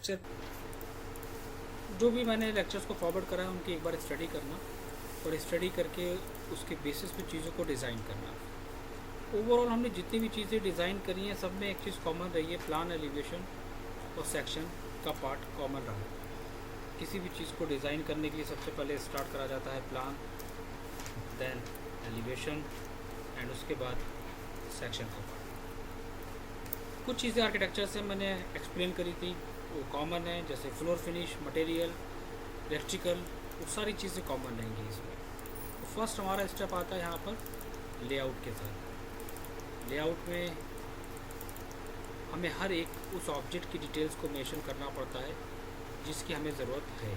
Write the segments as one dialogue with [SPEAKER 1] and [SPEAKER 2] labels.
[SPEAKER 1] Lecture जो भी मैंने लेक्चर्स को फॉरवर्ड करा है उनकी एक बार स्टडी करना और स्टडी करके उसके बेसिस पे चीज़ों को डिज़ाइन करना। ओवरऑल हमने जितनी भी चीज़ें डिज़ाइन करी हैं सब में एक चीज़ कॉमन रही है, प्लान, एलिवेशन और सेक्शन का पार्ट कॉमन रहा है। किसी भी चीज़ को डिज़ाइन करने के लिए सबसे पहले स्टार्ट करा जाता है प्लान, देन एलिवेशन एंड उसके बाद सेक्शन का पार्ट। कुछ चीज़ें आर्किटेक्चर से मैंने एक्सप्लेन करी थी, वो कॉमन है, जैसे फ्लोर फिनिश, मटेरियल, इलेक्ट्रिकल, वो सारी चीज़ें कॉमन रहेंगी इसमें। तो फर्स्ट हमारा स्टेप आता है यहाँ पर लेआउट के साथ। लेआउट में हमें हर एक उस ऑब्जेक्ट की डिटेल्स को मेंशन करना पड़ता है जिसकी हमें ज़रूरत है।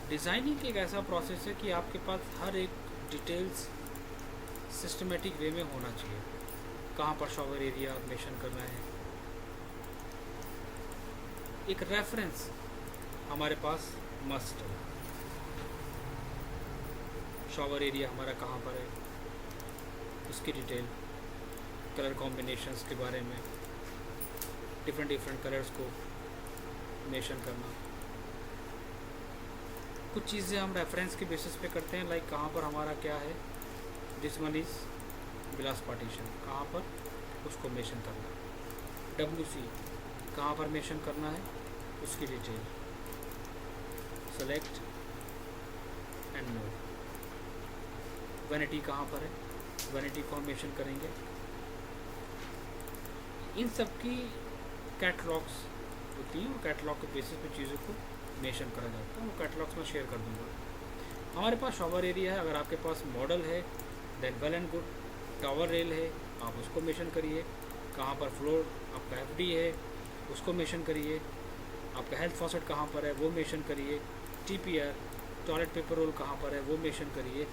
[SPEAKER 1] डिज़ाइनिंग एक ऐसा प्रोसेस है कि आपके पास हर एक डिटेल्स सिस्टमेटिक वे में होना चाहिए। कहाँ पर शॉवर एरिया मेंशन करना है, एक रेफरेंस हमारे पास मस्ट है। शॉवर एरिया हमारा कहाँ पर है, उसकी डिटेल, कलर कॉम्बिनेशंस के बारे में, डिफरेंट कलर्स को मेंशन करना। कुछ चीज़ें हम रेफरेंस के बेसिस पे करते हैं, लाइक कहाँ पर हमारा क्या है, this one is glass partition, कहाँ पर उसको मेंशन करना। WC कहाँ पर मेंशन करना है, उसकी detail, select and move. Vanity कहाँ पर है, वैनिटी को हम मेंशन करेंगे। इन सब की कैटलॉग्स होती हैं और कैटलॉग के बेसिस पे चीज़ों को मेंशन करा जाता है। वो कैटलॉग्स में शेयर कर दूँगा। हमारे पास शॉवर एरिया है, अगर आपके पास मॉडल है then well and good. Tower rail है, आप उसको मेंशन करिए। कहाँ पर फ्लोर आपका FD है, उसको मेंशन करिए। आपका हेल्थ फॉसेट कहाँ पर है, वो मेंशन करिए। TPR टॉयलेट पेपर रोल कहाँ पर है, वो मेंशन करिए।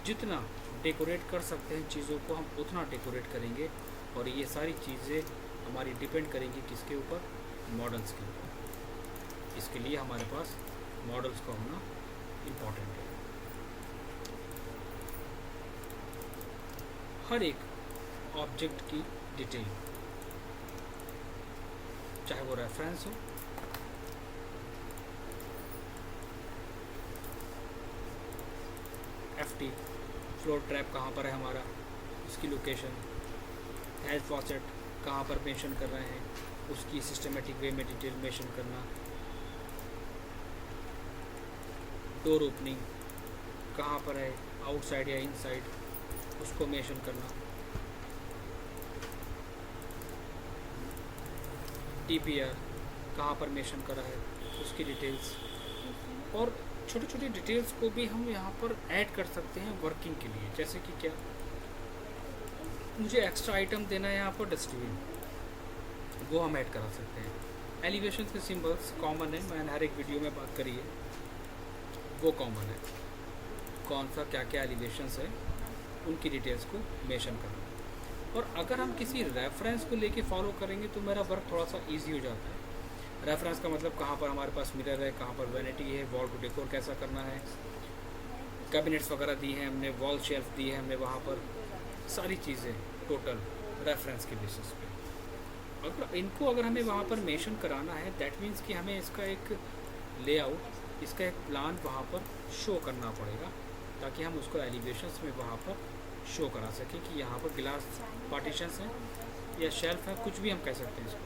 [SPEAKER 1] जितना डेकोरेट कर सकते हैं चीज़ों को हम उतना डेकोरेट करेंगे, और ये सारी चीज़ें हमारी डिपेंड करेंगी किसके ऊपर, मॉडल्स के ऊपर। इसके लिए हमारे पास मॉडल्स का होना इम्पॉर्टेंट है। हर एक ऑब्जेक्ट की डिटेल, चाहे वो रेफरेंस हो, FT फ्लोर ट्रैप कहाँ पर है हमारा, उसकी लोकेशन, हेल्थ फॉसेट कहाँ पर मेंशन कर रहे हैं, उसकी सिस्टमेटिक वे में डिटेल मेंशन करना। डोर ओपनिंग कहाँ पर है, आउटसाइड या इनसाइड, उसको मेंशन करना। TPR कहाँ पर मेंशन करा है, उसकी डिटेल्स। और छोटी छोटी डिटेल्स को भी हम यहाँ पर ऐड कर सकते हैं वर्किंग के लिए। जैसे कि क्या, मुझे एक्स्ट्रा आइटम देना है यहाँ पर डस्टबिन, वो हम ऐड करा सकते हैं। एलिवेशन के सिंबल्स कॉमन है, मैंने हर एक वीडियो में बात करी है, वो कॉमन है। कौन सा क्या क्या एलिवेशंस है उनकी डिटेल्स को मेंशन करना। और अगर हम किसी रेफरेंस को लेके फॉलो करेंगे तो मेरा वर्क थोड़ा सा ईजी हो जाता है। रेफरेंस का मतलब कहाँ पर हमारे पास मिरर है, कहाँ पर वैनिटी है, वॉल को डेकोर कैसा करना है, कैबिनेट्स वगैरह दी हैं हमने, वॉल शेल्फ दी है हमने, वहाँ पर सारी चीज़ें टोटल रेफरेंस के बेसिस पे। अगर हमें वहाँ पर मेंशन कराना है, दैट मीन्स कि हमें इसका एक लेआउट, इसका एक प्लान वहाँ पर शो करना पड़ेगा, ताकि हम उसको एलिवेशंस में वहाँ पर शो करा सकें कि यहाँ पर ग्लास पार्टीशंस हैं या शेल्फ है, कुछ भी हम कह सकते हैं इसको।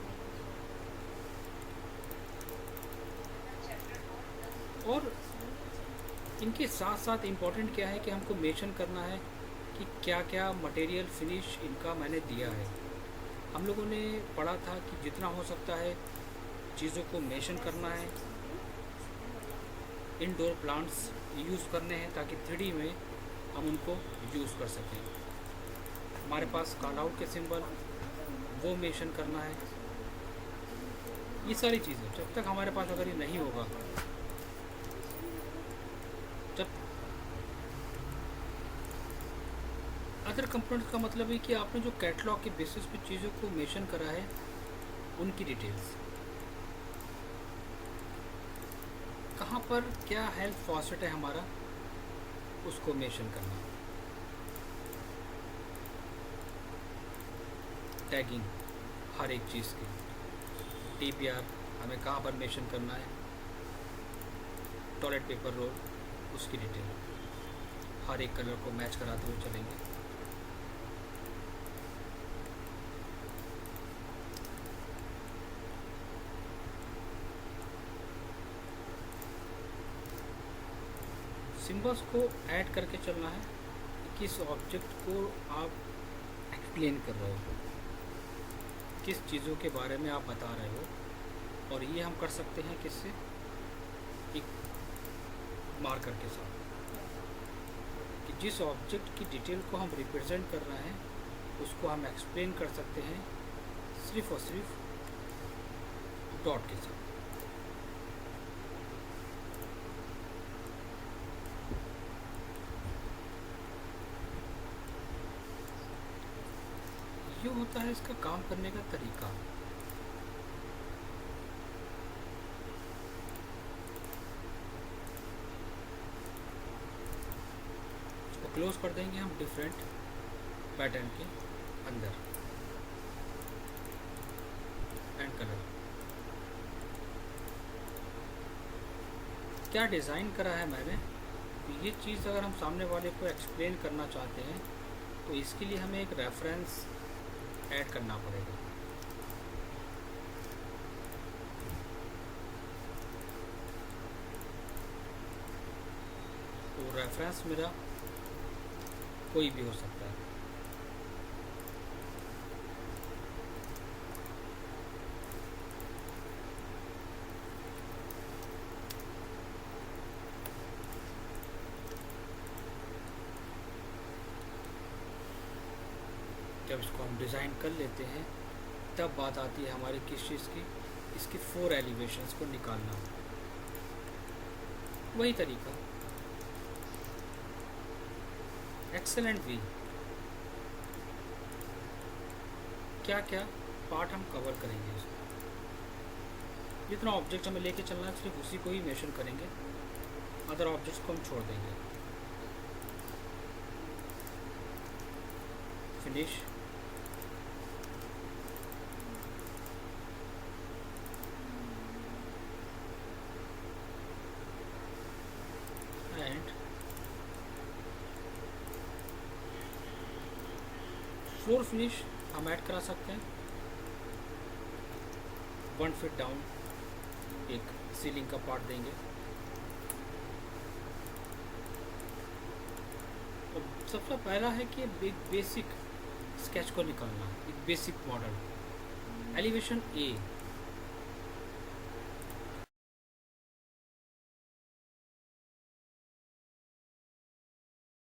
[SPEAKER 1] और इनके साथ साथ इम्पॉर्टेंट क्या है कि हमको मेंशन करना है कि क्या क्या मटेरियल फिनिश इनका मैंने दिया है। हम लोगों ने पढ़ा था कि जितना हो सकता है चीज़ों को मेंशन करना है। इंडोर प्लांट्स यूज़ करने हैं ताकि 3D में हम उनको यूज़ कर सकें। हमारे पास कॉल आउट के सिंबल, वो मेंशन करना है। ये सारी चीज़ें जब तक हमारे पास अगर ये नहीं होगा, जब अदर कंपोनेंट्स का मतलब है कि आपने जो कैटलॉग के बेसिस पे चीज़ों को मेंशन करा है उनकी डिटेल्स, कहाँ पर क्या हेल्थ फॉसेट है हमारा, उसको मेंशन करना। टैगिंग हर एक चीज़ की, DPR हमें कहाँ पर मेंशन करना है, टॉयलेट पेपर रोल, उसकी डिटेल हर एक कलर को मैच कराते हुए चलेंगे। सिंबल्स को ऐड करके चलना है, किस ऑब्जेक्ट को आप एक्सप्लेन कर रहे हो, किस चीज़ों के बारे में आप बता रहे हो। और ये हम कर सकते हैं किससे, एक मार्कर के साथ, कि जिस ऑब्जेक्ट की डिटेल को हम रिप्रेजेंट कर रहे हैं उसको हम एक्सप्लेन कर सकते हैं सिर्फ और सिर्फ डॉट के साथ। ये होता है इसका काम करने का तरीका। इसको क्लोज कर देंगे हम डिफरेंट पैटर्न के अंदर एंड कलर। क्या डिज़ाइन करा है मैंने, तो ये चीज़ अगर हम सामने वाले को एक्सप्लेन करना चाहते हैं तो इसके लिए हमें एक रेफरेंस ऐड करना पड़ेगा। तो रेफरेंस मेरा कोई भी हो सकता है। जब इसको हम डिज़ाइन कर लेते हैं तब बात आती है हमारे किस चीज़ की, इसकी 4 एलिवेशंस को निकालना। वही तरीका एक्सेलेंट वी, क्या क्या पार्ट हम कवर करेंगे इसमें। जितना ऑब्जेक्ट हमें लेके चलना है सिर्फ उसी को ही मेंशन करेंगे, अदर ऑब्जेक्ट्स को हम छोड़ देंगे। फिनिश, एंड फ्लोर फिनिश हम ऐड करा सकते हैं। 1 फीट डाउन एक सीलिंग का पार्ट देंगे। और सबसे पहला है कि बेसिक स्केच को निकालना, एक बेसिक मॉडल। एलिवेशन ए